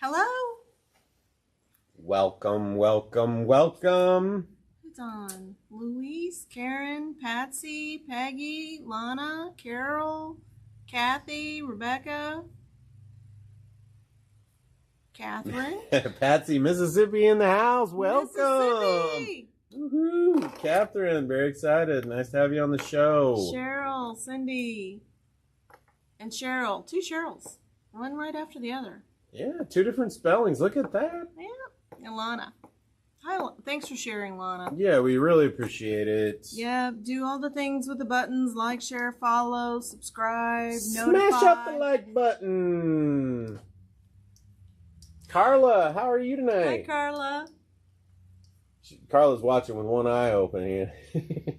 Hello? Welcome, welcome, welcome. Who's on? Louise, Karen, Patsy, Peggy, Lana, Carol, Kathy, Rebecca, Catherine. Patsy, Mississippi in the house. Welcome. Mississippi. Woohoo. Catherine, very excited. Nice to have you on the show. Cheryl, Cindy, and Cheryl. Two Cheryls. One right after the other. Yeah, two different spellings. Look at that. Yeah. And Lana. Hi, thanks for sharing, Lana. Yeah, we really appreciate it. Yeah, do all the things with the buttons, like, share, follow, subscribe, Smash notify. up the like button. Carla, how are you tonight? Hi, Carla. Carla's watching with one eye open here.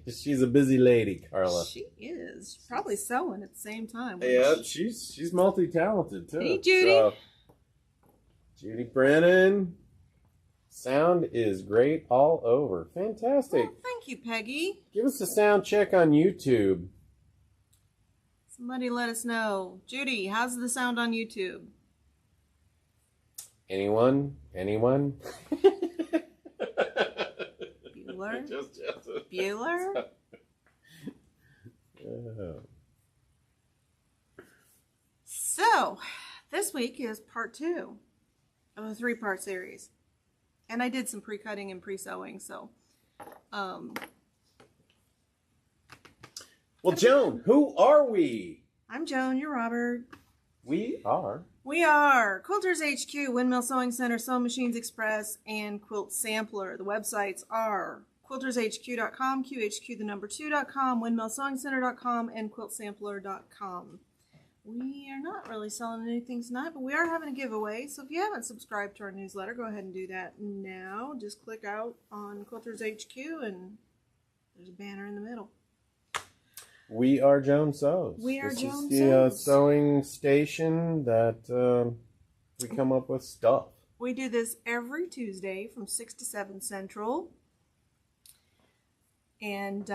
She's a busy lady, Carla. She is. She's probably sewing at the same time. Yeah, she's multi-talented too. Hey, Judy. So, Judy Brennan. Sound is great all over. Fantastic. Well, thank you, Peggy. Give us a sound check on YouTube. Somebody let us know. Judy, how's the sound on YouTube? Anyone? Anyone? Bueller? Just. Bueller? Oh. So, this week is part 2 of a 3-part series. And I did some pre-cutting and pre-sewing, so. Well, Joan, who are we? I'm Joan, you're Robert. We are Quilters HQ, Windmill Sewing Center, Sewing Machines Express, and Quilt Sampler. The websites are quiltershq.com, QHQ2.com, windmillsewingcenter.com, and quiltsampler.com. We are not really selling anything tonight, but we are having a giveaway. So if you haven't subscribed to our newsletter, go ahead and do that now. Just click out on Quilters HQ, and there's a banner in the middle. We are Joan Sews. We are this Joan is the Sews. sewing station that we come up with stuff. We do this every Tuesday from 6 to 7 Central. And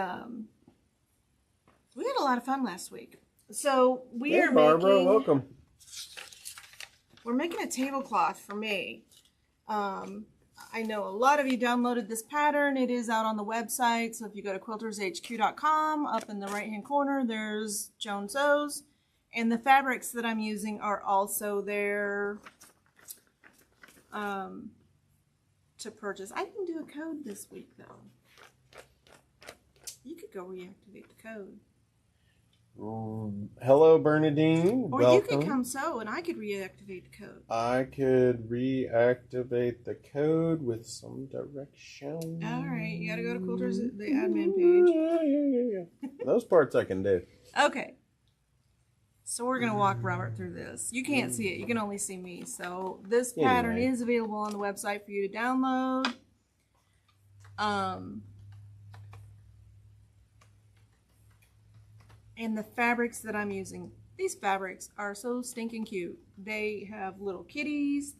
we had a lot of fun last week. So we are Barbara, making... welcome. We're making a tablecloth for me. I know a lot of you downloaded this pattern. It is out on the website. So if you go to quiltershq.com, up in the right-hand corner, there's Joan Sews. And the fabrics that I'm using are also there to purchase. I didn't do a code this week, though. You could go reactivate the code. Hello, Bernadine. Or welcome. you could come sew and I could reactivate the code. I could reactivate the code with some direction. All right, you gotta go to Quilters, the admin page. Yeah. Those parts I can do. Okay. So we're gonna walk Robert through this. You can't see it, you can only see me. So this pattern is available on the website for you to download. And the fabrics that I'm using, these fabrics are so stinking cute. They have little kitties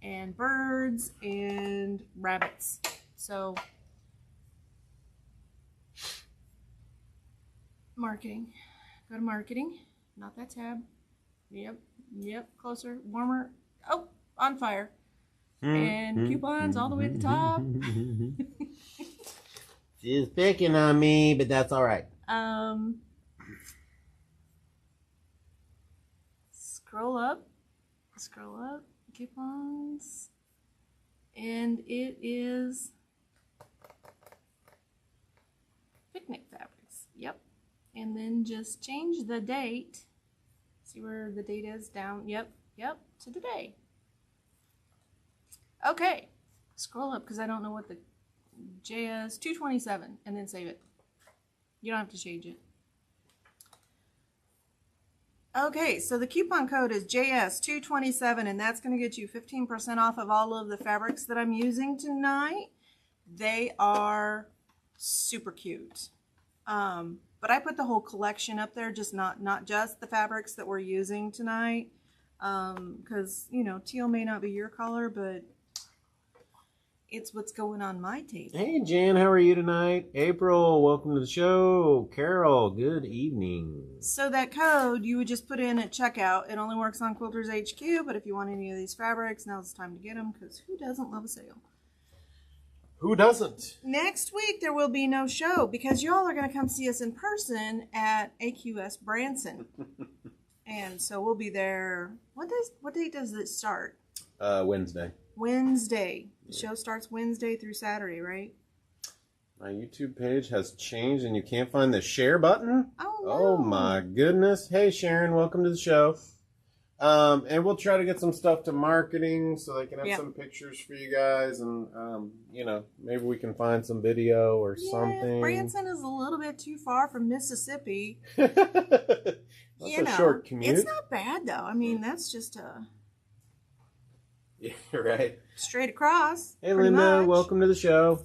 and birds and rabbits. So, marketing. Go to marketing, not that tab. Yep, closer, warmer. Oh, on fire. And coupons all the way at the top. She's picking on me, but that's all right. Scroll up, coupons, and it is picnic fabrics. Yep, and then just change the date. See where the date is down. Yep, to today. Okay, scroll up because I don't know what the JS 227, and then save it. You don't have to change it. Okay, so the coupon code is JS227, and that's going to get you 15% off of all of the fabrics that I'm using tonight. They are super cute. But I put the whole collection up there, just not just the fabrics that we're using tonight. Because, you know, teal may not be your color, but It's what's going on my table. Hey, Jan, how are you tonight? April, welcome to the show. Carol, good evening. So that code you would just put in at checkout. It only works on Quilters HQ, but if you want any of these fabrics, now's the time to get them, because who doesn't love a sale? Who doesn't? Next week there will be no show because y'all are going to come see us in person at AQS Branson. And so we'll be there. What date does it start? Wednesday. Wednesday. The show starts Wednesday through Saturday, right? My YouTube page has changed and you can't find the share button? Oh, no. Oh my goodness. Hey, Sharon, welcome to the show. And we'll try to get some stuff to marketing so they can have some pictures for you guys. And, maybe we can find some video or something. Branson is a little bit too far from Mississippi. That's a short commute. It's not bad, though. I mean, that's just Yeah, right. straight across. Hey, Linda, welcome to the show.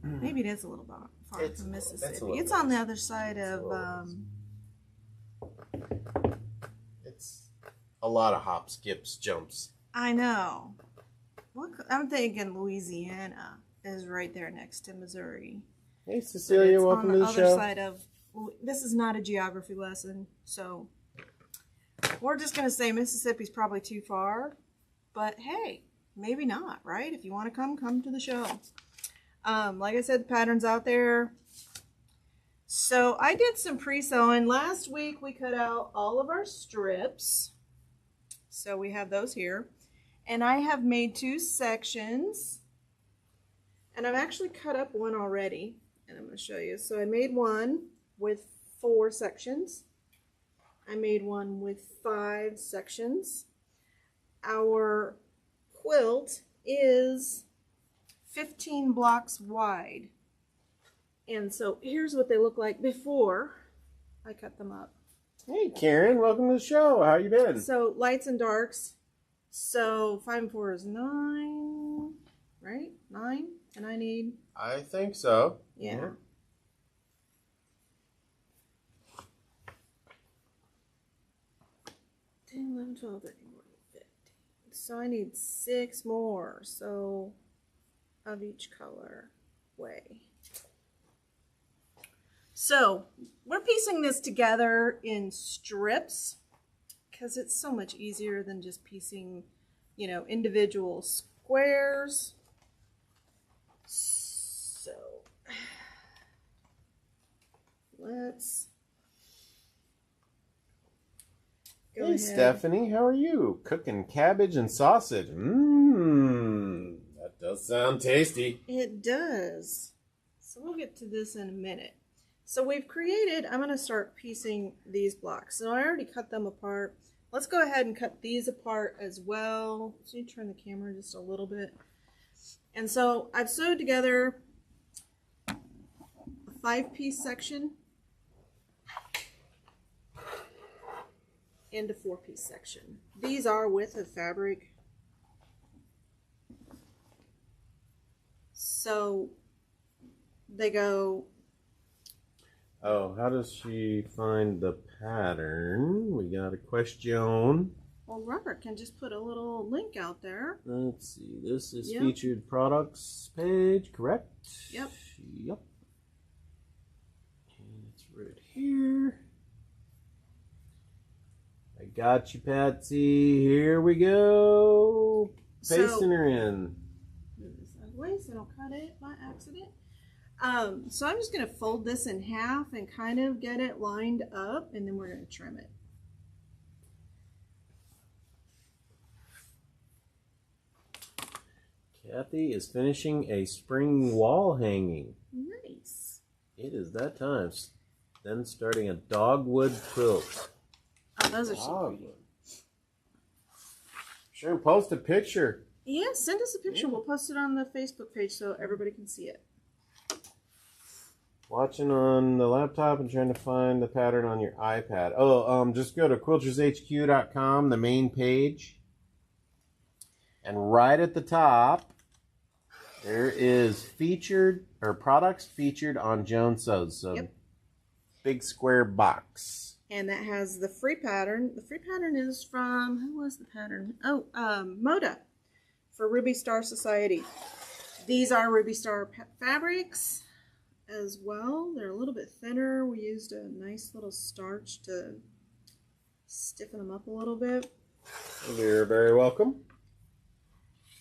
Maybe it is a little far from Mississippi. It's bit. on the other side of... It's a lot of hops, skips, jumps. I know. I'm thinking Louisiana is right there next to Missouri. Hey, Cecilia, welcome to the show. On the other side of... This is not a geography lesson, so... We're just going to say Mississippi's probably too far. But hey, maybe not, right? If you want to come to the show. Like I said, the pattern's out there. So I did some pre-sewing. Last week we cut out all of our strips. So we have those here. And I have made 2 sections. And I've actually cut up one already. And I'm going to show you. So I made one with 4 sections. I made one with 5 sections. Our quilt is 15 blocks wide. And so here's what they look like before I cut them up. Hey, Karen, welcome to the show. How you been? So lights and darks. So 5 and 4 is 9, right? 9, and I need... I think so. Yeah. 10, 11, 12, 13, 14, 15. So I need 6 more. So of each color way. So we're piecing this together in strips because it's so much easier than just piecing, individual squares. So let's go ahead. Stephanie, how are you? Cooking cabbage and sausage. That does sound tasty. It does. So we'll get to this in a minute. So we've created, I'm going to start piecing these blocks. So I already cut them apart. Let's go ahead and cut these apart as well. So you turn the camera just a little bit. And so I've sewed together a 5-piece section and a 4-piece section. These are width of fabric. So they go... Oh, how does she find the pattern? We got a question. Well, Robert can just put a little link out there. Let's see. This is featured products page, correct? Yep. Yep. And it's right here. I got you, Patsy. Here we go. Pasting her in. Move this out of the way so I don't cut it by accident. So I'm just going to fold this in half and kind of get it lined up, and then we're going to trim it. Kathy is finishing a spring wall hanging. Nice. It is that time. Then starting a dogwood quilt. Oh, those are so pretty. Sure, post a picture. Yeah, send us a picture. We'll post it on the Facebook page so everybody can see it. Watching on the laptop and trying to find the pattern on your iPad. Oh, just go to quiltershq.com, the main page. And right at the top, there is featured, or products featured on Joan Sews. So big square box. And that has the free pattern. The free pattern is from, who was the pattern? Oh, Moda for Ruby Star Society. These are Ruby Star fabrics as well. They're a little bit thinner. We used a nice little starch to stiffen them up a little bit. You're very welcome.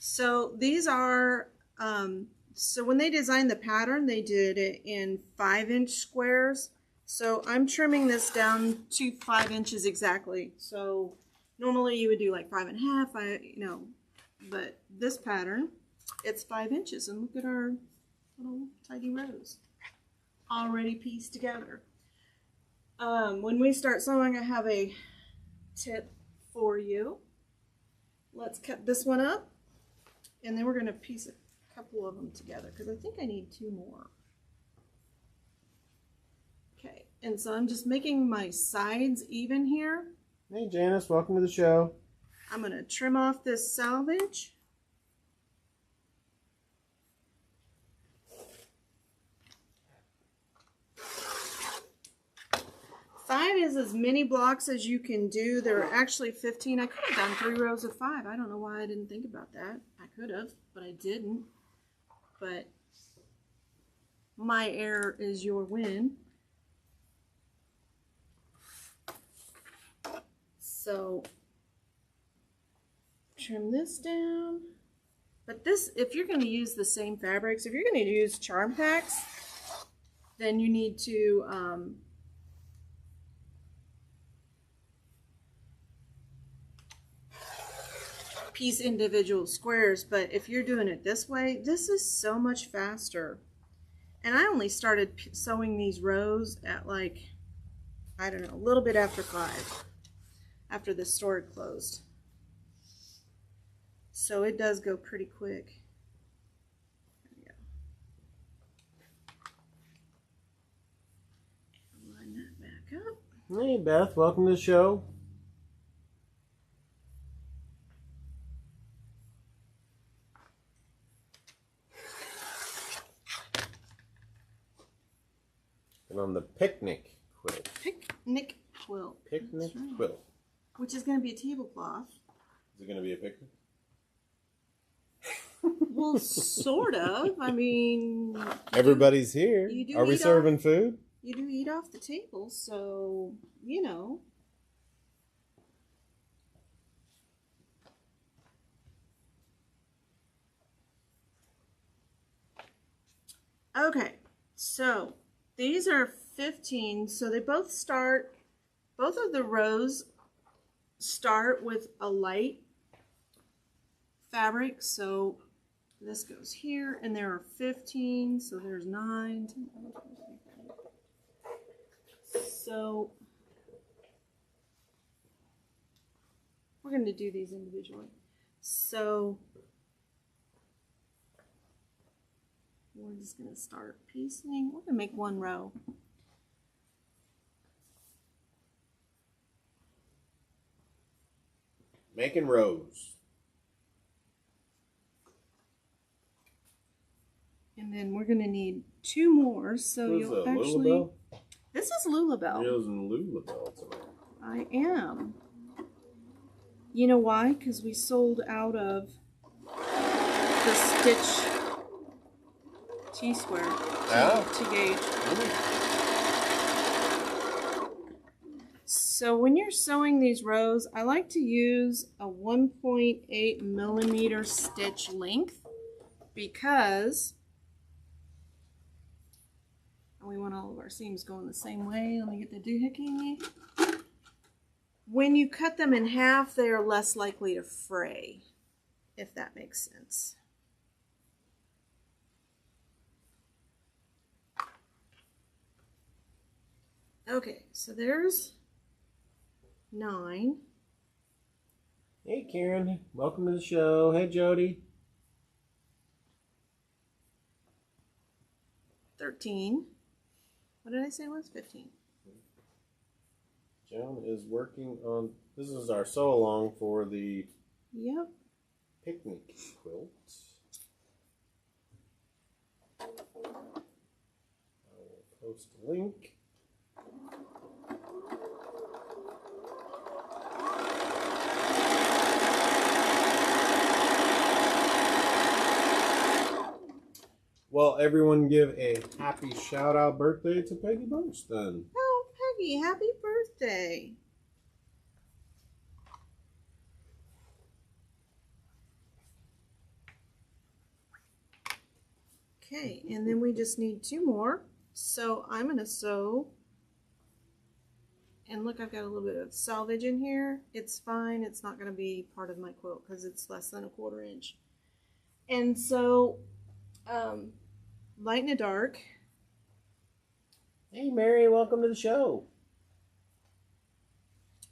So these are, so when they designed the pattern, they did it in 5-inch squares. So I'm trimming this down to 5 inches exactly. So normally you would do like 5.5, but this pattern, it's 5 inches. And look at our little tidy rows already pieced together. When we start sewing, I have a tip for you. Let's cut this one up, and then we're going to piece a couple of them together because I think I need 2 more. Okay, and so I'm just making my sides even here. Hey Janice, welcome to the show. I'm going to trim off this selvage. Five is as many blocks as you can do. There are actually 15. I could have done 3 rows of 5. I don't know why I didn't think about that. I could have, but I didn't. But my error is your win. So trim this down. But this, if you're going to use the same fabrics, if you're going to use charm packs, then you need to piece individual squares. But if you're doing it this way, this is so much faster. And I only started sewing these rows at like, I don't know, a little bit after 5, after the store had closed. So it does go pretty quick. There we go. Line that back up. Hey Beth, welcome to the show. And on the picnic quilt. Picnic quilt. Picnic right. quilt. Which is going to be a tablecloth. Is it going to be a picnic? Well, sort of. I mean, everybody's here. Are we serving food? You do eat off the table, so, you know. Okay, so these are 15, so they both of the rows start with a light fabric, so this goes here, and there are 15, so there's 9, 10, 11, 12, 13. So we're going to do these individually. So we're just going to start piecing. We're going to make 1 row. Making rows. And then we're going to need 2 more. So you'll actually. Lulabelle? This is Lulabelle. You're using Lulabelle tonight. I am. You know why? Because we sold out of the stitch T-square to gauge. So when you're sewing these rows, I like to use a 1.8 millimeter stitch length because we want all of our seams going the same way. Let me get the doohickey. When you cut them in half, they are less likely to fray, if that makes sense. Okay, so there's 9. Hey Karen, welcome to the show. Hey Jody. 13. What did I say it was? 15. Joan is working on, this is our sew along for the picnic quilt. I will post a link. Well, everyone give a happy shout-out birthday to Peggy Bunch, then. Oh, Peggy, happy birthday. Okay, and then we just need 2 more. So I'm going to sew. And look, I've got a little bit of selvage in here. It's fine. It's not going to be part of my quilt because it's less than 1/4 inch. And so, light in the dark. Hey, Mary, welcome to the show.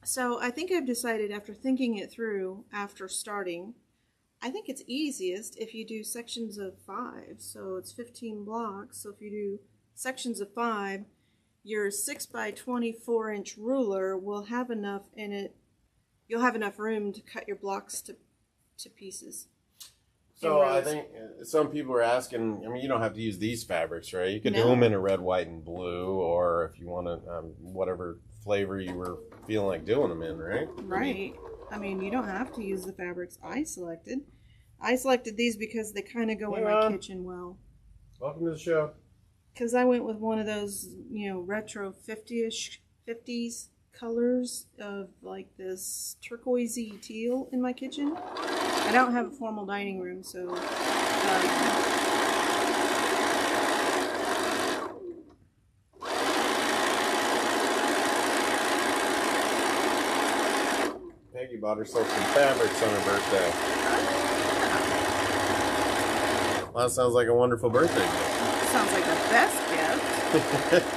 So I think I've decided after thinking it through, after starting, I think it's easiest if you do sections of 5. So it's 15 blocks. So if you do sections of 5, your 6 by 24 inch ruler will have enough in it. You'll have enough room to cut your blocks to pieces. So I think some people are asking, I mean, you don't have to use these fabrics, right? You can do them in a red, white, and blue, or if you want to, whatever flavor you were feeling like doing them in, right? Right. I mean, you don't have to use the fabrics I selected. I selected these because they kind of go in my kitchen well. Welcome to the show. Because I went with one of those, you know, retro 50s colors of like this turquoisey teal in my kitchen. I don't have a formal dining room, so Peggy bought herself some fabrics on her birthday. Well, that sounds like a wonderful birthday gift. Sounds like the best gift.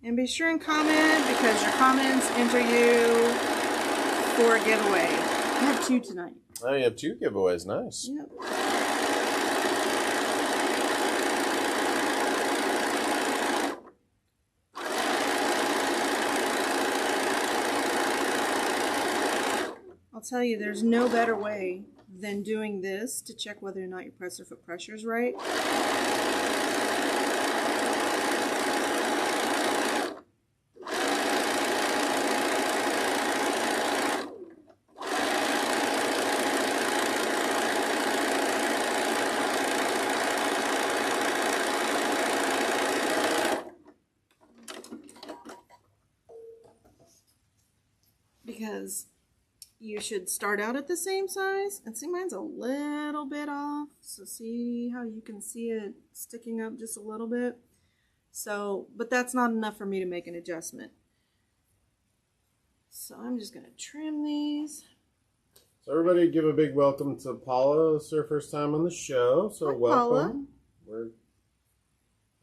And be sure and comment, because your comments enter you for a giveaway. I have 2 tonight. Oh, you have 2 giveaways. Nice. Yep. I'll tell you, there's no better way than doing this to check whether or not your presser foot pressure is right. Because you should start out at the same size, and see, mine's a little bit off, so see how you can see it sticking up just a little bit. So, but that's not enough for me to make an adjustment. So I'm just going to trim these. So everybody give a big welcome to Paula. It's her first time on the show, so Hi, welcome.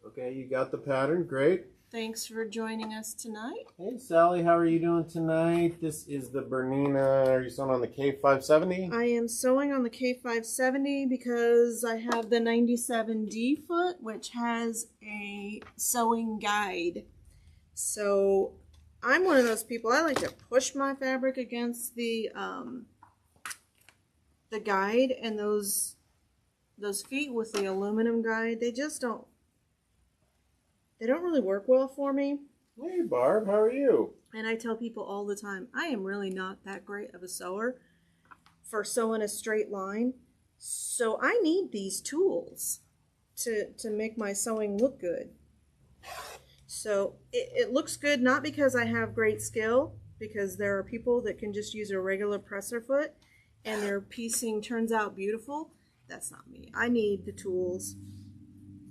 Okay, you got the pattern. Great. Thanks for joining us tonight. Hey, Sally, how are you doing tonight? This is the Bernina. Are you sewing on the K570? I am sewing on the K570 because I have the 97D foot, which has a sewing guide. So I'm one of those people, I like to push my fabric against the guide, and those feet with the aluminum guide, they don't really work well for me. Hey, Barb, how are you? And I tell people all the time, I am really not that great of a sewer for sewing a straight line. So I need these tools to make my sewing look good. So it looks good not because I have great skill, because there are people that can just use a regular presser foot and their piecing turns out beautiful. That's not me. I need the tools.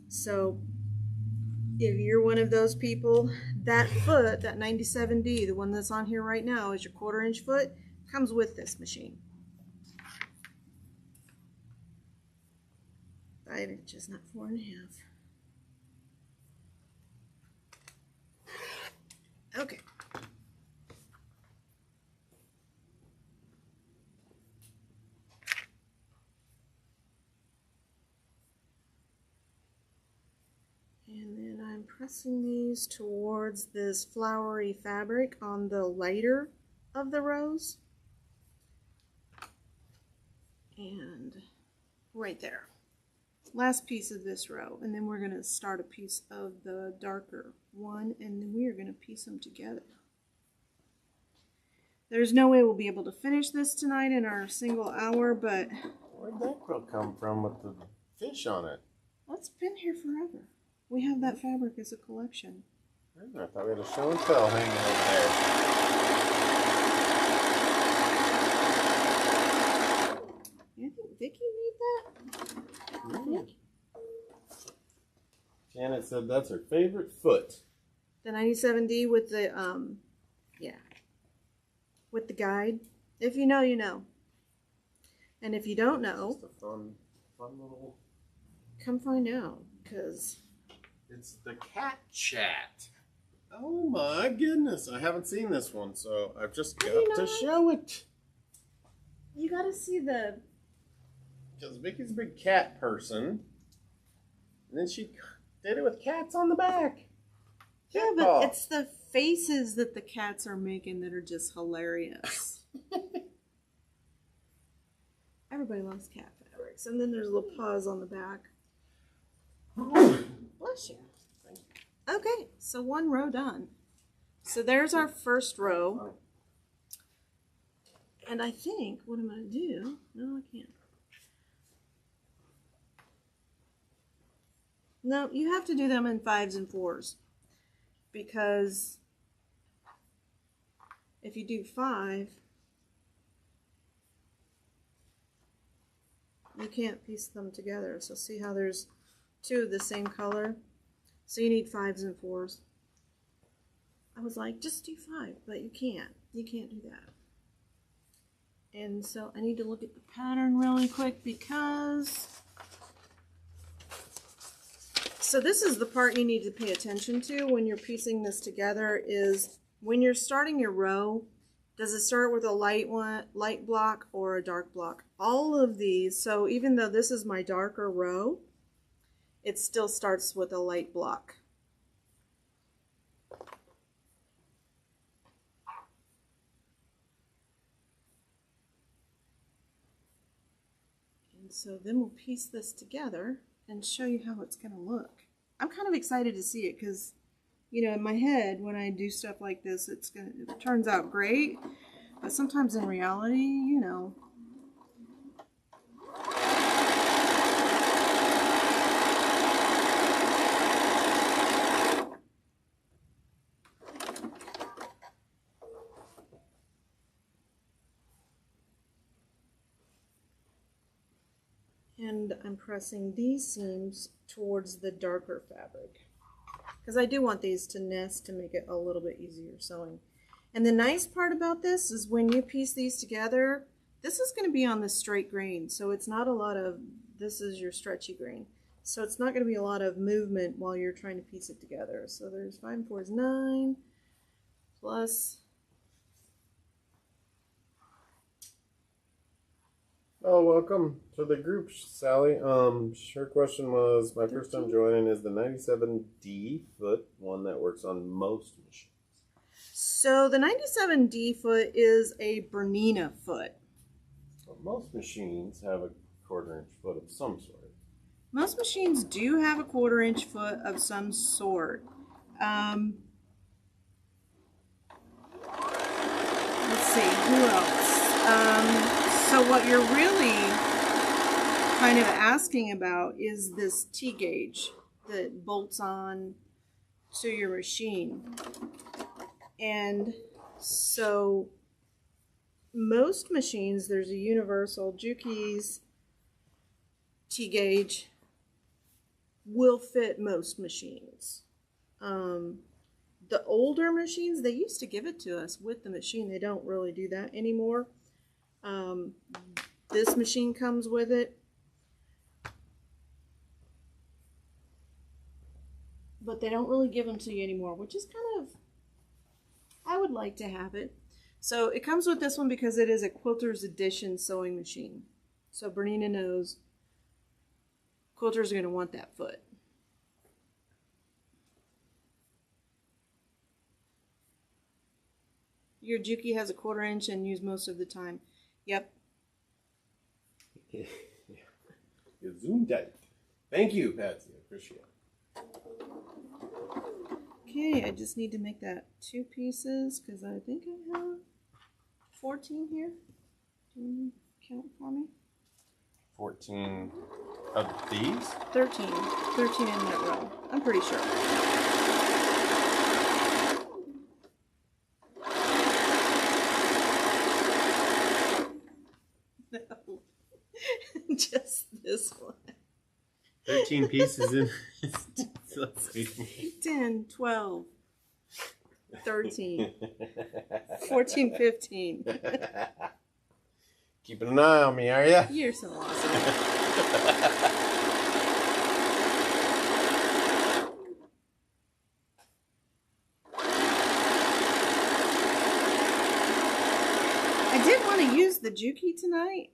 So if you're one of those people, that foot, that 97D, the one that's on here right now, is your 1/4 inch foot, comes with this machine. 5 inches, not 4.5. Okay. And then I'm pressing these towards this flowery fabric on the lighter of the rows. And right there. Last piece of this row. And then we're going to start a piece of the darker one, and then we are going to piece them together. There's no way we'll be able to finish this tonight in our single hour, but Where'd that quilt come from with the fish on it? That's been here forever. We have that fabric as a collection. I thought we had a show and tell hanging over there. You think Vicky made that? Mm. Janet said that's her favorite foot. The 97D with the yeah, with the guide. If you know, you know. And if you don't know, Just a fun little. come find out, because It's the cat chat. Oh my goodness! I haven't seen this one, so I've just got to show it. you got to see the. Because Vicky's a big cat person, and then she did it with cats on the back. Yeah, Cat but paw. it's the faces that the cats are making that are just hilarious. Everybody loves cat fabrics, and then there's little paws on the back. Bless you. Okay, so one row done. So there's our first row. And I think what I'm going to do, no, I can't. No, you have to do them in 5s and 4s. Because if you do 5, you can't piece them together. So see how there's 2 of the same color? So you need 5s and 4s. I was like, just do 5, but you can't. You can't do that. And so I need to look at the pattern really quick because... So this is the part you need to pay attention to when you're piecing this together is when you're starting your row, does it start with a light block or a dark block? All of these, so even though this is my darker row, it still starts with a light block. And so then we'll piece this together and show you how it's going to look. I'm kind of excited to see it because, you know, in my head, when I do stuff like this, it turns out great. But sometimes in reality, you know. And I'm pressing these seams towards the darker fabric because I do want these to nest to make it a little bit easier sewing. And the nice part about this is when you piece these together, this is going to be on the straight grain, so it's not a lot of, this is your stretchy grain, so it's not going to be a lot of movement while you're trying to piece it together. So there's 5 and 4 is 9 plus. Oh, welcome to the group, Sally. Her question was, my first time joining, is the 97D foot one that works on most machines? So the 97D foot is a Bernina foot. Well, most machines have a 1/4 inch foot of some sort. Most machines do have a 1/4 inch foot of some sort. Let's see, who else? So what you're really kind of asking about is this T-gauge that bolts on to your machine. And so most machines, there's a universal Juki's T-gauge will fit most machines. The older machines, they used to give it to us with the machine. They don't really do that anymore. This machine comes with it. But they don't really give them to you anymore, which is kind of, I would like to have it. So it comes with this one because it is a Quilter's Edition sewing machine. So Bernina knows quilters are going to want that foot. Your Juki has a 1/4 inch and used most of the time. Yep. You zoomed out. Thank you, Patsy. I appreciate it. Okay, I just need to make that 2 pieces because I think I have 14 here. Can you count for me? 14 of these? 13. 13 in that row. I'm pretty sure. No. Just this one. 13 pieces in. Let's see. 10, 12, 13, 14, 15. Keeping an eye on me, are ya? You're so awesome. I did want to use the Juki tonight,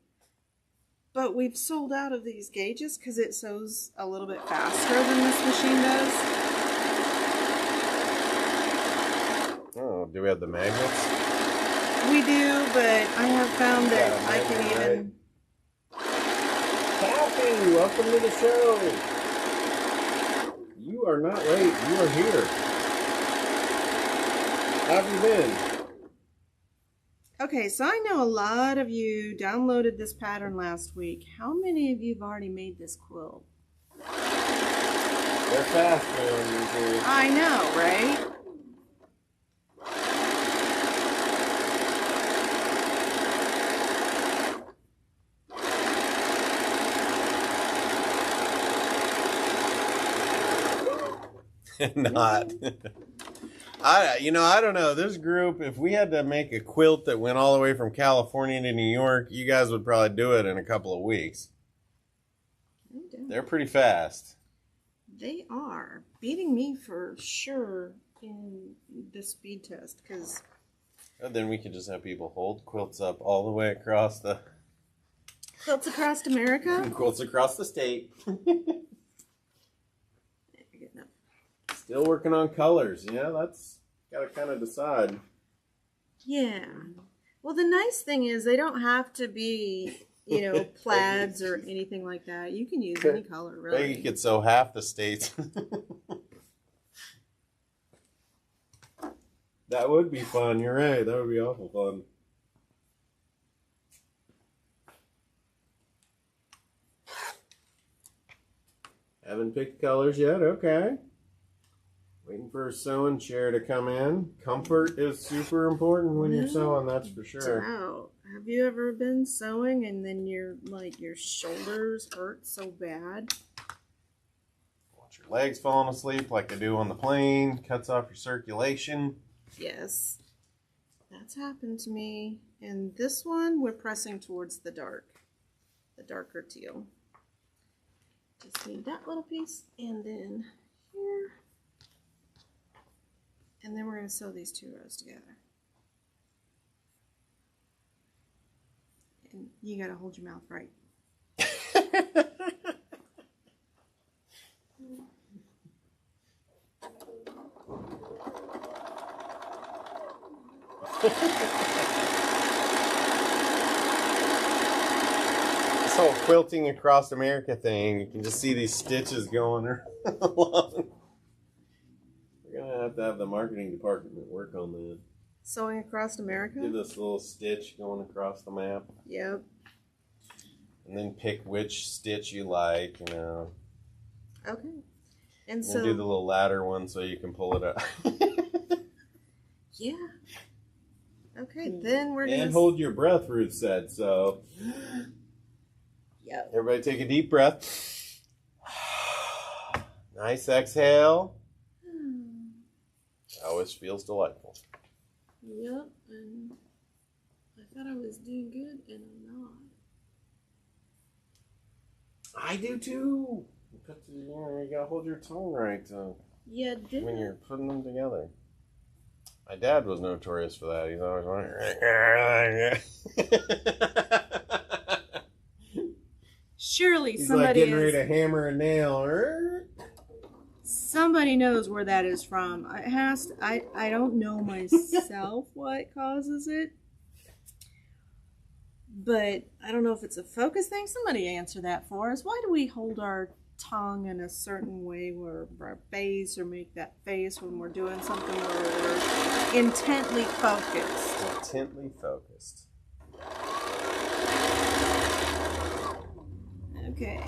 but we've sold out of these gauges because it sews a little bit faster than this machine does. Oh, do we have the magnets? We do, but I have found that Yeah, I can maybe, even... Kathy, welcome to the show. You are not late. You are here. How have you been? Okay, so I know a lot of you downloaded this pattern last week. How many of you have already made this quilt? They're fast, man. I know, right? Not. I don't know. This group, if we had to make a quilt that went all the way from California to New York, you guys would probably do it in a couple of weeks. They're pretty fast. They are beating me for sure in the speed test because Then we could just have people hold quilts up all the way across the quilts across America. quilts across the state. Getting up. Still working on colors. Yeah, that's got to kind of decide. Yeah. Well, the nice thing is they don't have to be, plaids or anything like that. You can use any color, really. Maybe you could sew half the states. That would be fun. You're right. That would be awful fun. Haven't picked colors yet. Okay. Waiting for a sewing chair to come in. Comfort is super important when you're sewing, that's for sure. Wow. Have you ever been sewing and then your shoulders hurt so bad? Want your legs falling asleep like they do on the plane, cuts off your circulation. Yes. That's happened to me. And this one, we're pressing towards the darker teal. Just need that little piece and then here. And then we're going to sew these two rows together. And you got to hold your mouth right. This whole quilting across America thing, you can just see these stitches going along. We're going to have the marketing department work on that. Sewing across America? Do this little stitch going across the map. Yep. And then pick which stitch you like, Okay. And And so do the little ladder one so you can pull it up. yeah. Okay, then we're And gonna hold your breath, Ruth said. So Yep. everybody take a deep breath. Nice exhale. Always feels delightful. Yep, and I thought I was doing good and I'm not. I do too. You gotta hold your tongue right Yeah, did when you're putting them together. My dad was notorious for that. He's always like, surely he's somebody like getting ready to hammer a nail. somebody knows where that is from. It has to, I don't know myself what causes it. But I don't know if it's a focus thing. Somebody answer that for us. Why do we hold our tongue in a certain way where our face or make that face when we're doing something where we're intently focused? Intently focused. Okay.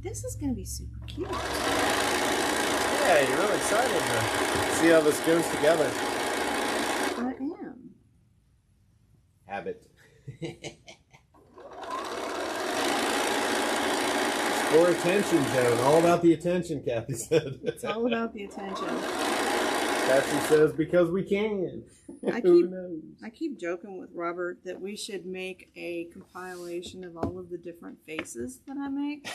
This is going to be super cute. Yeah, you're really excited to see how this goes together. I am. Habit. For attention, Joan. All about the attention, Kathy said. It's all about the attention. Kathy says because we can. Who knows? I keep joking with Robert that we should make a compilation of all of the different faces that I make.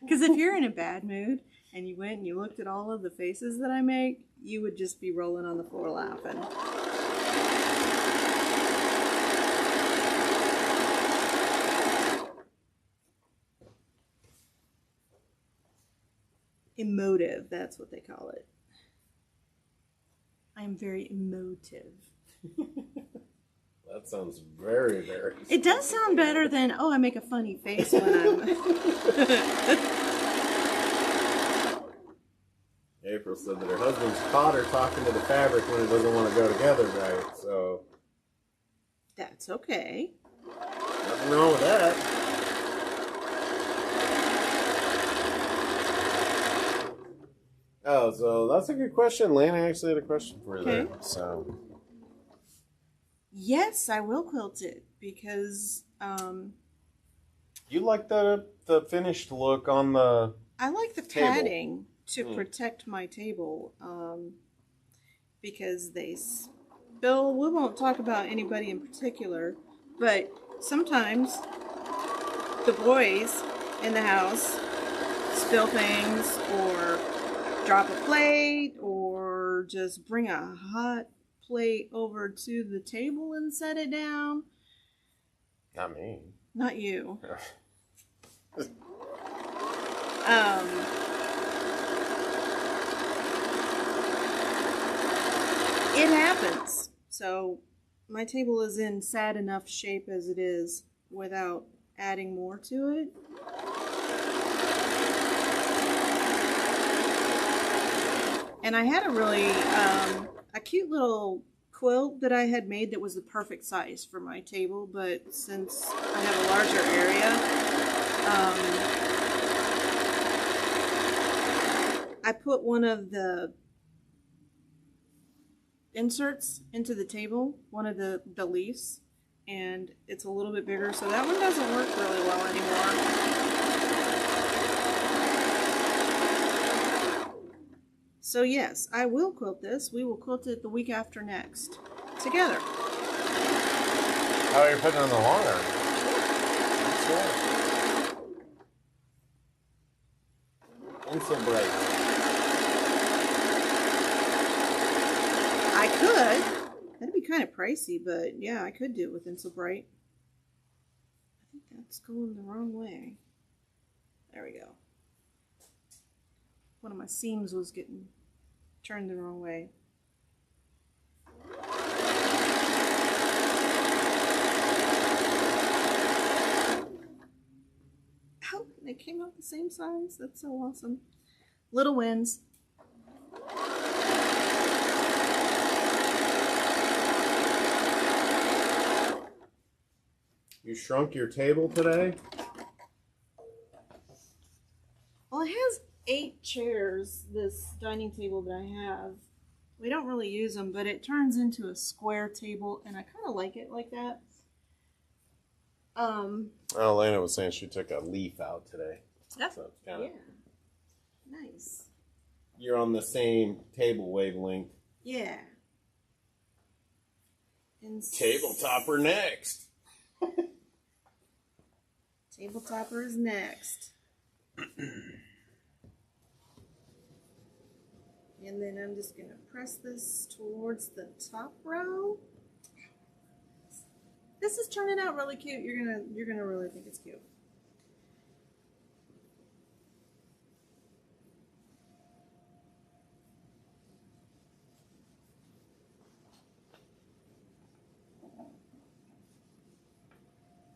Because if you're in a bad mood and you went and you looked at all of the faces that I make, you would just be rolling on the floor laughing. Emotive, that's what they call it. I am very emotive. That sounds very, very... It does sound better than, oh, I make a funny face when I'm... April said that her husband's caught her talking to the fabric when it doesn't want to go together right, so... That's okay. Nothing wrong with that. Oh, so that's a good question. Lana actually had a question for you there. So... Yes, I will quilt it because You like the finished look on the I like the table. padding to protect my table because they spill. We won't talk about anybody in particular, but sometimes the boys in the house spill things or drop a plate or just bring a hot plate over to the table and set it down. Not me. Not you. It happens. So my table is in sad enough shape as it is without adding more to it. And I had a really a cute little quilt that I had made that was the perfect size for my table, but since I have a larger area, I put one of the inserts into the table, one of the leaves, and it's a little bit bigger, so that one doesn't work really well anymore. So yes, I will quilt this. We will quilt it the week after next together. Oh, you're putting it on the long arm. Insel bright. I could. That'd be kind of pricey, but yeah, I could do it with Insel Bright. I think that's going the wrong way. There we go. One of my seams was getting turned the wrong way. Oh, they came out the same size. That's so awesome. Little wins. You shrunk your table today? Well, it has 8 chairs, this dining table that I have. We don't really use them, but it turns into a square table, and I kind of like it like that. Elena was saying she took a leaf out today. That's, so it's kinda, yeah. Nice. You're on the same table wavelength. Yeah. And Table topper next. Table topper is next. And then I'm just going to press this towards the top row. This is turning out really cute. You're gonna really think it's cute.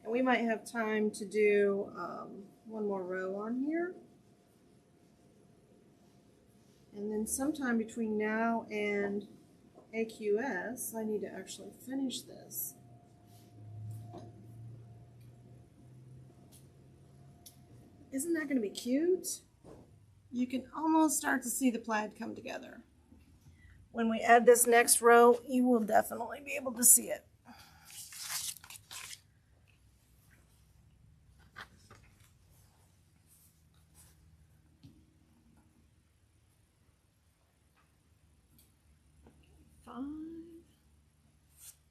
And we might have time to do one more row on here. And then sometime between now and AQS, I need to actually finish this. Isn't that going to be cute? You can almost start to see the plaid come together. When we add this next row, you will definitely be able to see it.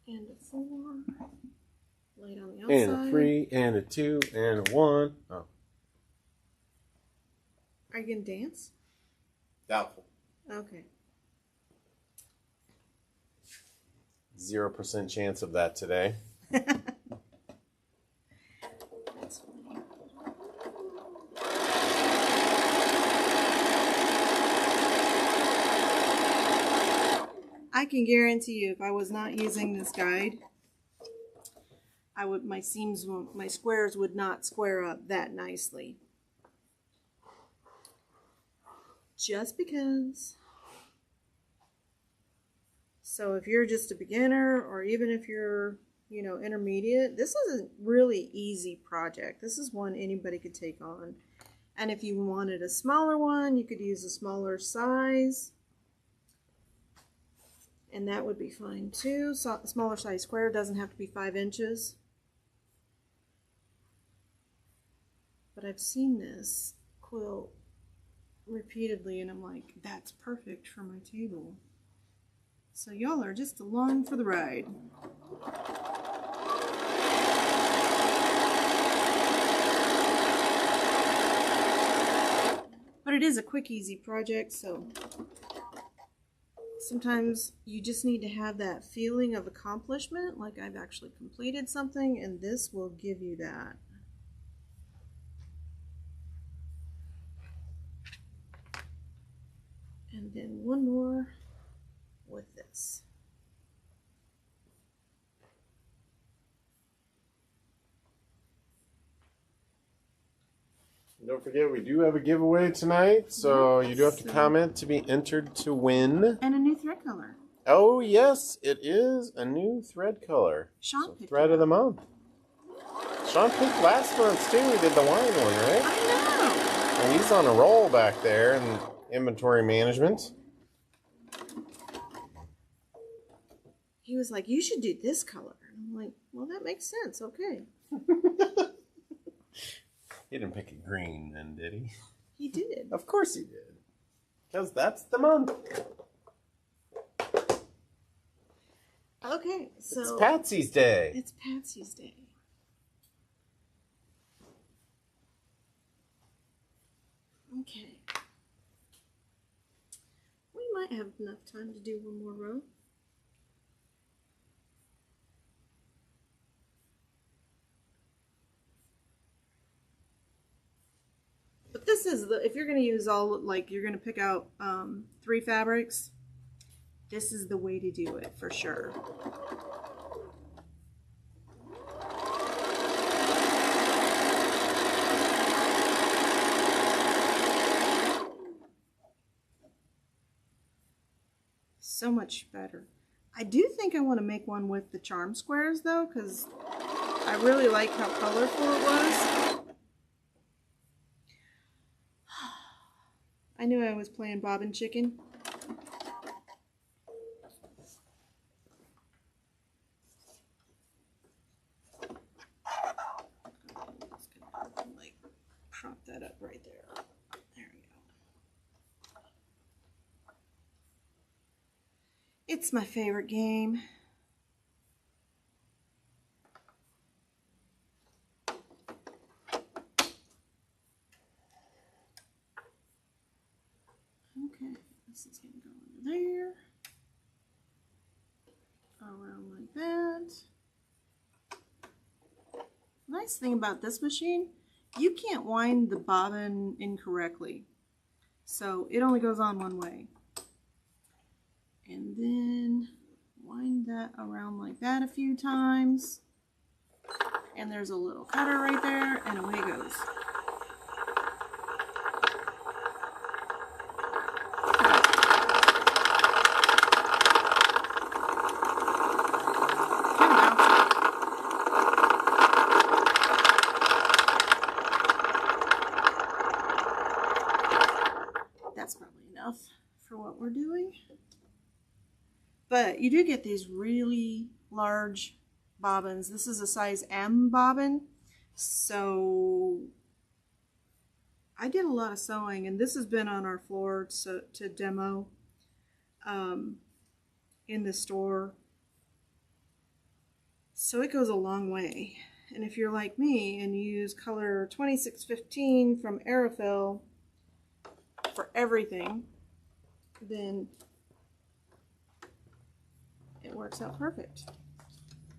And a 4, lay it on the outside. And a 3, and a 2, and a 1. Oh. Are you going to dance? Doubtful. Okay. 0% chance of that today. That's funny. I can guarantee you, if I was not using this guide, my squares would not square up that nicely. Just because. So if you're just a beginner, or even if you're, intermediate, this is a really easy project. This is one anybody could take on. And if you wanted a smaller one, you could use a smaller size. And that would be fine too. So, smaller size square doesn't have to be 5 inches. But I've seen this quilt repeatedly, and I'm like, that's perfect for my table. So y'all are just along for the ride. But it is a quick, easy project, so sometimes you just need to have that feeling of accomplishment, like I've actually completed something, and this will give you that. And then one more with this. Don't forget, we do have a giveaway tonight, so you do have to comment to be entered to win. And a new thread color. Oh, yes, it is a new thread color. Sean picked thread of the month. Sean picked last month's too. We did the wine one, right? I know. And he's on a roll back there in inventory management. He was like, you should do this color. And I'm like, well, that makes sense. Okay. He didn't pick a green then, did he? He did. Of course he did. Because that's the month. Okay, so... It's Patsy's Day. It's Patsy's Day. Okay. We might have enough time to do one more row. But this is if you're going to use all, like you're going to pick out 3 fabrics, this is the way to do it for sure. So much better. I do think I want to make one with the charm squares though, because I really like how colorful it was. I knew I was playing Bobbin Chicken. Like, prop that up right there. There we go. It's my favorite game. Okay, this is going to go under there, around like that. Nice thing about this machine, you can't wind the bobbin incorrectly. So it only goes on one way. And then wind that around like that a few times. And there's a little cutter right there, and away it goes. what we're doing. But you do get these really large bobbins. This is a size M bobbin. So I did a lot of sewing, and this has been on our floor to demo in the store. So it goes a long way. And if you're like me and you use color 2615 from Aerofill for everything, then it works out perfect.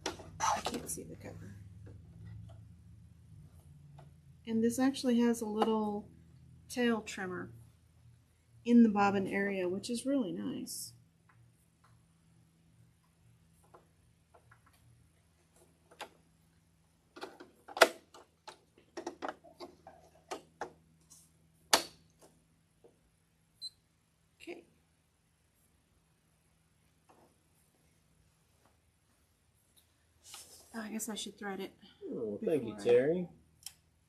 I can't see the cover. And this actually has a little tail trimmer in the bobbin area, which is really nice. Okay. Oh, I guess I should thread it. Oh, thank you, Terry.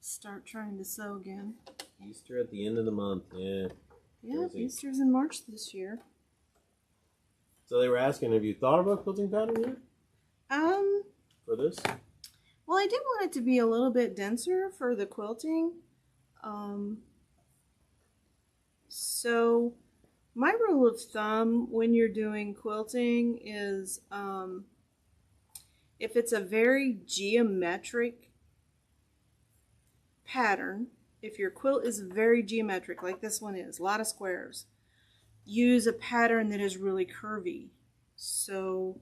Start trying to sew again. Easter at the end of the month, yeah. Yeah, Easter's in March this year. So they were asking, have you thought about quilting pattern yet? For this? Well, I did want it to be a little bit denser for the quilting. So my rule of thumb when you're doing quilting is if it's a very geometric pattern, if your quilt is very geometric, like this one is, a lot of squares, use a pattern that is really curvy. So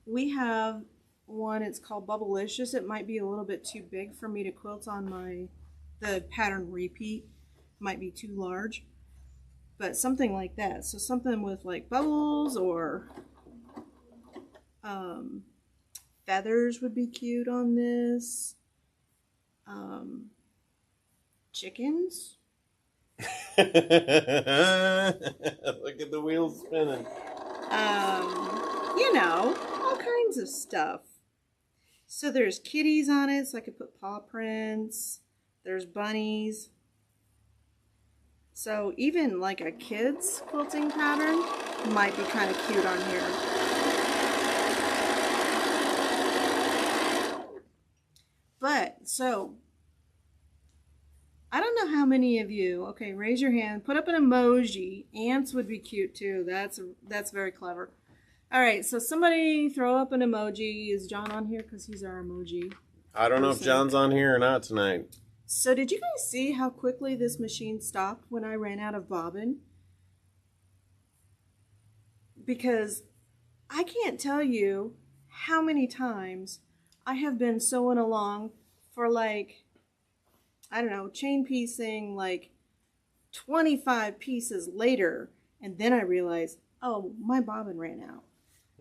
we have one, it's called Bubblicious. It might be a little bit too big for me to quilt on the pattern repeat. Might be too large, but something like that. So something with like bubbles or feathers would be cute on this. Chickens. Look at the wheels spinning. You know, all kinds of stuff. So there's kitties on it, so I could put paw prints. There's bunnies. So even like a kid's quilting pattern might be kind of cute on here. But, so, I don't know how many of you, okay, raise your hand, put up an emoji. Ants would be cute too. That's very clever. All right, so somebody throw up an emoji. Is John on here? Because he's our emoji. I don't know if John's on here or not tonight. So did you guys see how quickly this machine stopped when I ran out of bobbin? Because I can't tell you how many times I have been sewing along for like, I don't know, chain piecing like 25 pieces later, and then I realized, oh, my bobbin ran out.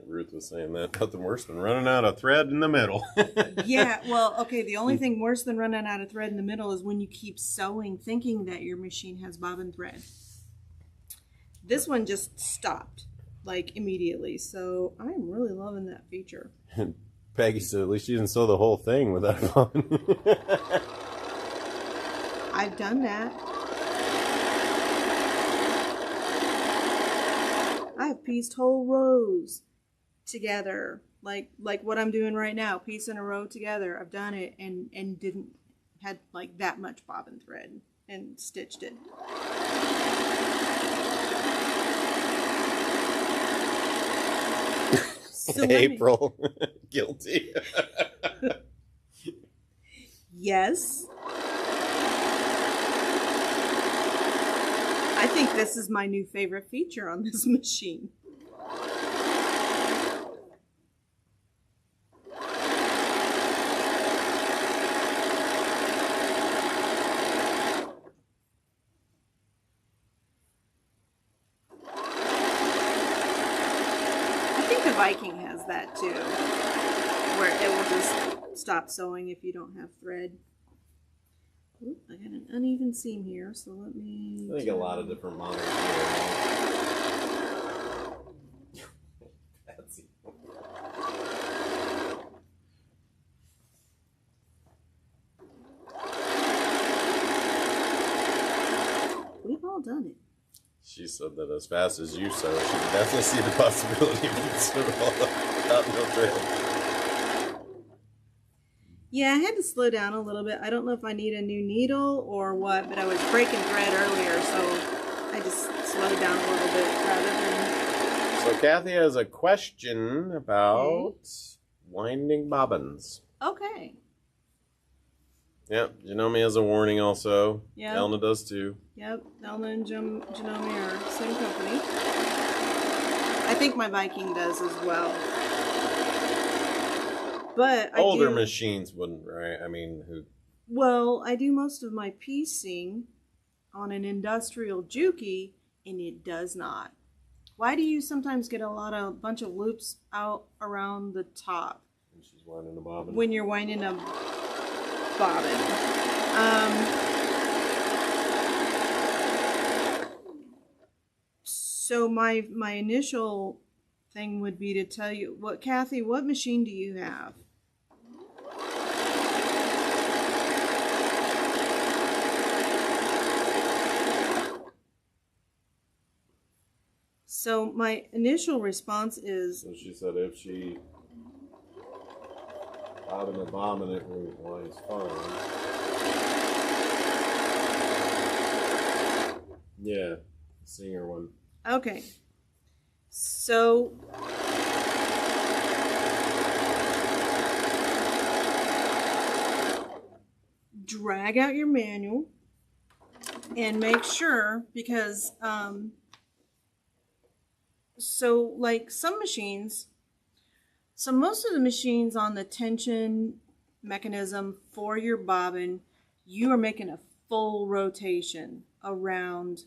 Ruth was saying that. Nothing worse than running out of thread in the middle. Yeah, well, okay, the only thing worse than running out of thread in the middle is when you keep sewing thinking that your machine has bobbin thread. This one just stopped, like, immediately, so I'm really loving that feature. Peggy said at least she didn't sew the whole thing without a bobbin. I've done that. I've pieced whole rows together, like what I'm doing right now, piecing a row together. I've done it and didn't had like that much bobbin thread and stitched it. So April, guilty. Yes. I think this is my new favorite feature on this machine. Viking has that too, where it will just stop sewing if you don't have thread. Ooh, I got an uneven seam here, so let me... I think a lot of different models here. We've all done it. She said that as fast as you sew, she could definitely see the possibility of you sewing all without no thread. Yeah, I had to slow down a little bit. I don't know if I need a new needle or what, but I was breaking thread earlier, so I just slowed down a little bit rather than... So Kathy has a question about winding bobbins. Okay. Yep, Janome has a warning also. Yep. Elna does too. Yep, Elna and Janome are same company. I think my Viking does as well. But older machines wouldn't, right? I mean, who? Well, I do most of my piecing on an industrial Juki, and it does not. Why do you sometimes get a bunch of loops out around the top? When she's winding a bobbin. When you're winding a bobbin. So my initial thing would be to tell you, Kathy, what machine do you have? So my initial response is... So she said if she bobbin and bobbin it winds fine. Yeah, singer one. Okay. So... drag out your manual and make sure, because... so like some machines, so most of the machines on the tension mechanism for your bobbin, you are making a full rotation around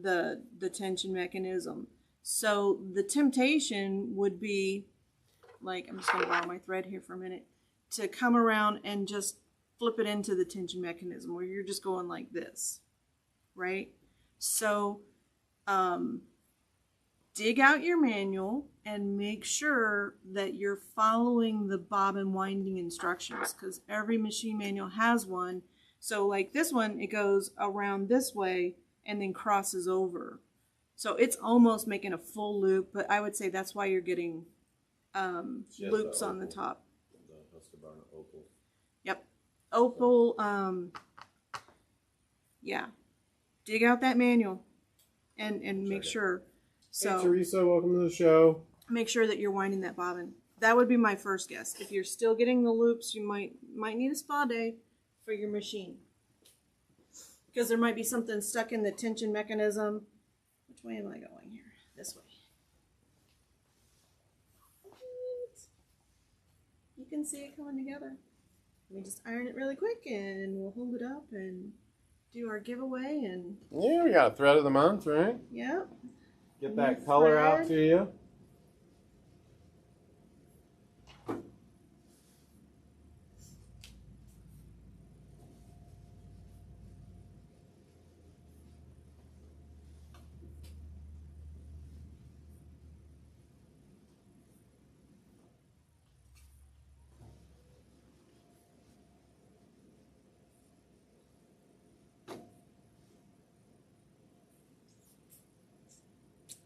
the tension mechanism. So the temptation would be, like, I'm just going to borrow my thread here for a minute, to come around and just flip it into the tension mechanism where you're just going like this, right? So, dig out your manual and make sure that you're following the bobbin winding instructions, because every machine manual has one. So like this one, it goes around this way and then crosses over. So it's almost making a full loop, but I would say that's why you're getting loops on the top. Yep. Opal, yeah. Dig out that manual and make sure. So, hey Teresa, welcome to the show. Make sure that you're winding that bobbin. That would be my first guess. If you're still getting the loops, you might need a spa day for your machine, because there might be something stuck in the tension mechanism. Which way am I going here? This way. You can see it coming together. Let me just iron it really quick, and we'll hold it up and do our giveaway. And yeah, we got a thread of the month, right? Yep. Get that color out to you.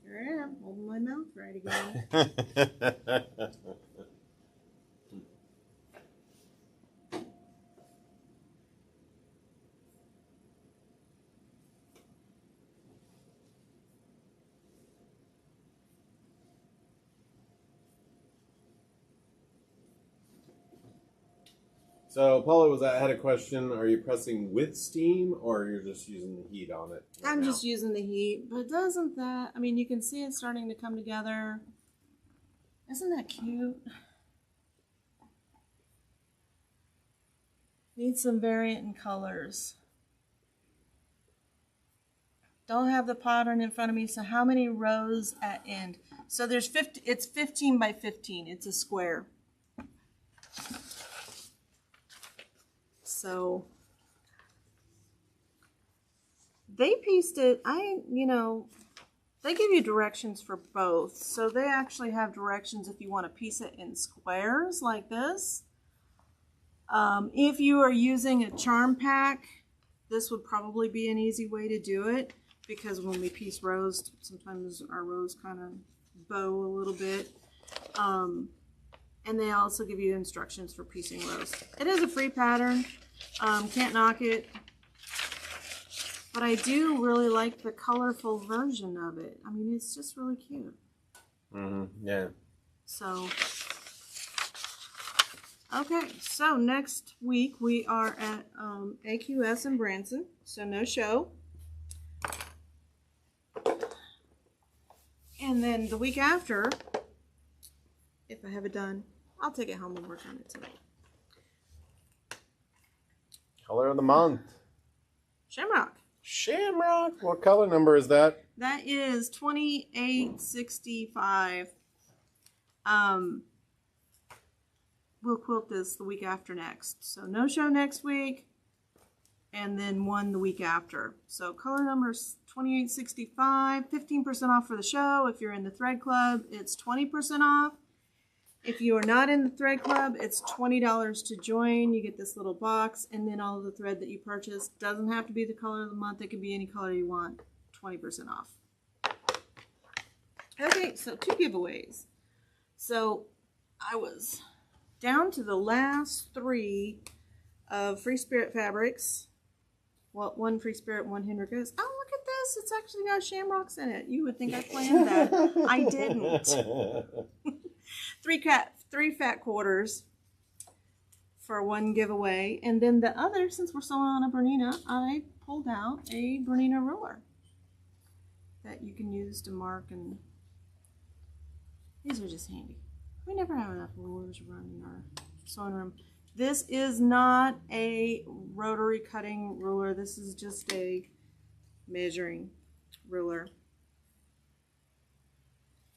Here I am, holding my mouth right again. So Paula had a question. Are you pressing with steam, or you're just using the heat on it? Right I'm now? just using the heat, but doesn't that, I mean, you can see it starting to come together. Isn't that cute? Need some variant in colors. Don't have the pattern in front of me, so how many rows at end? So there's 50, it's 15 by 15, it's a square. So they pieced it, they give you directions for both. So they actually have directions if you want to piece it in squares like this. If you are using a charm pack, this would probably be an easy way to do it. because when we piece rows, sometimes our rows kind of bow a little bit. And they also give you instructions for piecing rows. It is a free pattern. Can't knock it. But I do really like the colorful version of it. I mean, it's just really cute. Yeah. So, okay. So next week we are at AQS in Branson. So no show. And then the week after, if I have it done, I'll take it home and work on it tonight. Color of the month. Shamrock. Shamrock. What color number is that? That is 2865. We'll quilt this the week after next. So no show next week, and then one the week after. So color number is 2865, 15% off for the show. If you're in the thread club, it's 20% off. If you are not in the thread club, it's $20 to join. You get this little box, and then all of the thread that you purchase doesn't have to be the color of the month. It can be any color you want. 20% off. Okay, so 2 giveaways. So I was down to the last 3 of Free Spirit fabrics. Well, 1 Free Spirit, 1 Hendrick goes, oh, look at this. It's actually got shamrocks in it. You would think I planned that. I didn't. 3 fat quarters for 1 giveaway. And then the other, since we're still on a Bernina, I pulled out a Bernina ruler that you can use to mark, and these are just handy. We never have enough rulers running in our sewing room. This is not a rotary cutting ruler. This is just a measuring ruler.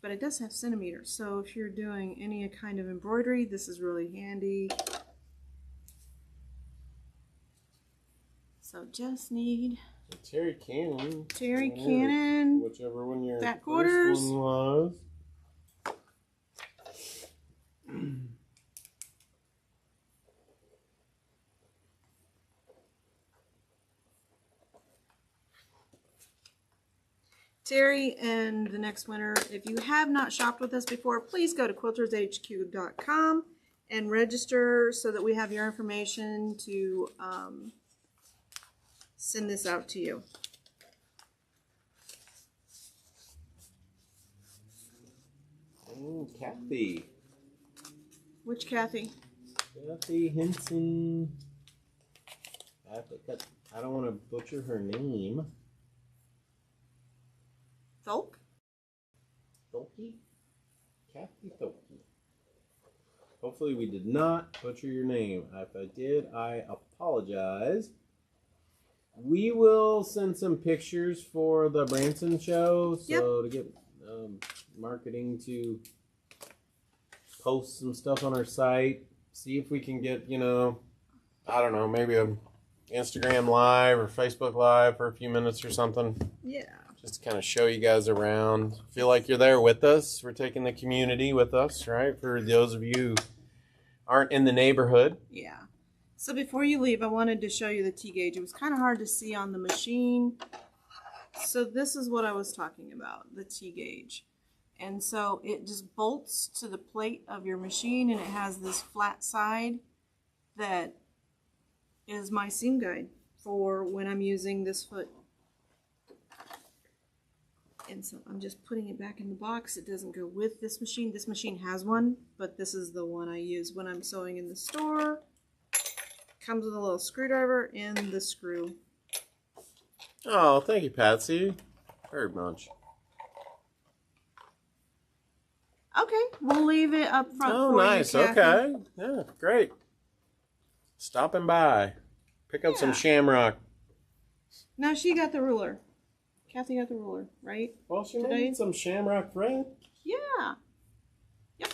But it does have centimeters, so if you're doing any kind of embroidery, this is really handy. So just need Terry Cannon. Terry Cannon. Whichever one your fat quarters. first one was. Terry and the next winner. If you have not shopped with us before, please go to quiltershq.com and register so that we have your information to send this out to you. Kathy. Which Kathy? Kathy Henson. I don't want to butcher her name. Tholk? Tholke? Kathy Tholke. Hopefully we did not butcher your name. If I did, I apologize. We will send some pictures for the Branson show, so to get marketing to post some stuff on our site. See if we can get, I don't know, maybe a Instagram live or Facebook live for a few minutes or something. Yeah. Just to kind of show you guys around. Feel like you're there with us. We're taking the community with us, right? For those of you who aren't in the neighborhood. Yeah. So before you leave, I wanted to show you the T-gauge. It was kind of hard to see on the machine. So this is what I was talking about, the T-gauge. And so it just bolts to the plate of your machine, and it has this flat side that is my seam guide for when I'm using this foot. And so I'm just putting it back in the box. It doesn't go with this machine. This machine has one, but this is the one I use when I'm sewing in the store. Comes with a little screwdriver and the screw. Oh, thank you, Patsy. Very much. Okay, we'll leave it up front Oh, for nice. you, Kathy. Okay. Yeah, great. Stopping by. Pick up some shamrock. Now she got the ruler. Kathy got the ruler, right? Well, she made some shamrock thread. Yeah. Yep.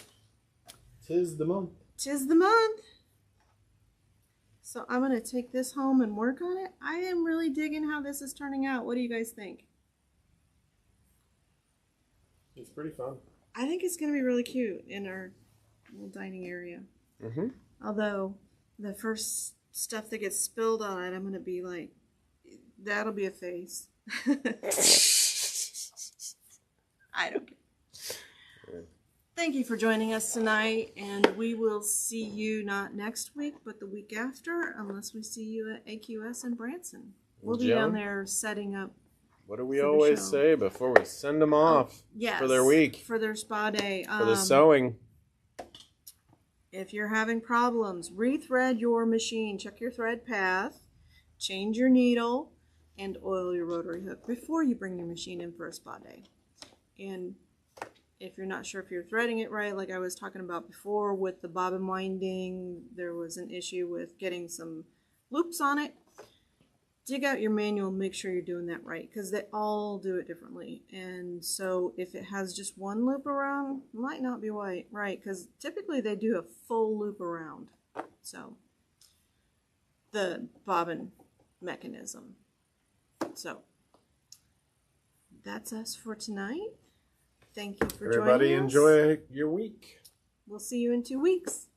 'Tis the month. 'Tis the month. So I'm going to take this home and work on it. I am really digging how this is turning out. What do you guys think? It's pretty fun. I think it's going to be really cute in our little dining area. Mm-hmm. Although the first stuff that gets spilled on it, I'm going to be like, that'll be a face. I don't care. Thank you for joining us tonight, and we will see you not next week, but the week after, unless we see you at AQS in Branson. We'll be down Joan? there setting up. What do we For the always show. say before we send them off Yes, for their week? for their spa day. For the sewing. If you're having problems, rethread your machine. Check your thread path, change your needle, and oil your rotary hook before you bring your machine in for a spa day. And if you're not sure if you're threading it right, like I was talking about before with the bobbin winding, there was an issue with getting some loops on it. Dig out your manual and make sure you're doing that right, because they all do it differently. And so if it has just one loop around, it might not be right, because typically they do a full loop around. So the bobbin mechanism. So that's us for tonight. Thank you for joining us. Everybody enjoy your week. We'll see you in 2 weeks.